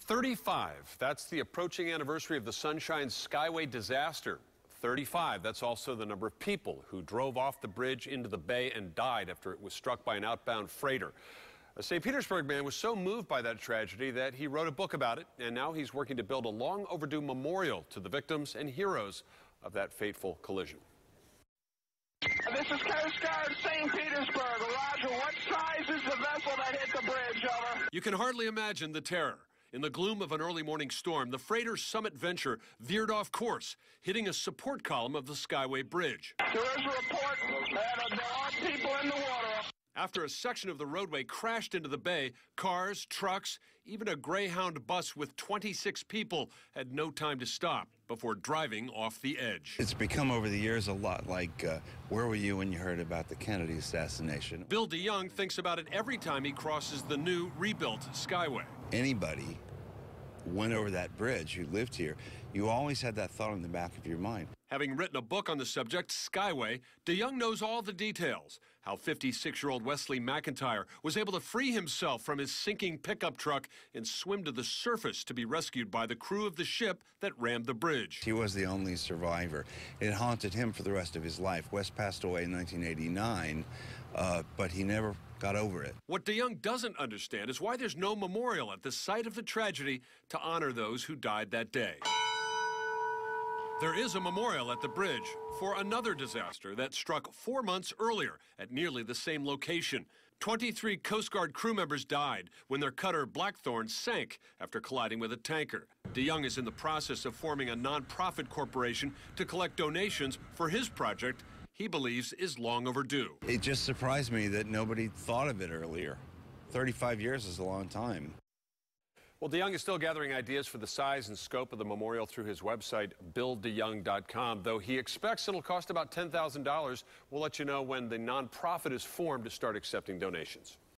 35, that's the approaching anniversary of the Sunshine Skyway disaster. 35, that's also the number of people who drove off the bridge into the bay and died after it was struck by an outbound freighter. A St. Petersburg man was so moved by that tragedy that he wrote a book about it, and now he's working to build a long overdue memorial to the victims and heroes of that fateful collision. This is Coast Guard St. Petersburg. Roger, what size is the vessel that hit the bridge, over? You can hardly imagine the terror. In the gloom of an early morning storm, the freighter Summit Venture veered off course, hitting a support column of the Skyway Bridge. There is a report that there are people in the water. After a section of the roadway crashed into the bay, cars, trucks, even a Greyhound bus with 26 people had no time to stop before driving off the edge. It's become over the years a lot like, where were you when you heard about the Kennedy assassination? Bill DeYoung thinks about it every time he crosses the new, rebuilt Skyway. Anybody went over that bridge who lived here, you always had that thought in the back of your mind. Having written a book on the subject, Skyway, DeYoung knows all the details. How 56-year-old Wesley McIntyre was able to free himself from his sinking pickup truck and swim to the surface to be rescued by the crew of the ship that rammed the bridge. He was the only survivor. It haunted him for the rest of his life. Wes passed away in 1989, but he never got over it. What DeYoung doesn't understand is why there's no memorial at the site of the tragedy to honor those who died that day. There is a memorial at the bridge for another disaster that struck 4 months earlier at nearly the same location. 23 Coast Guard crew members died when their cutter Blackthorn sank after colliding with a tanker. DeYoung is in the process of forming a non-profit corporation to collect donations for his project he believes is long overdue. It just surprised me that nobody thought of it earlier. 35 years is a long time. Well, DeYoung is still gathering ideas for the size and scope of the memorial through his website, BillDeYoung.com, though he expects it'll cost about $10,000. We'll let you know when the nonprofit is formed to start accepting donations.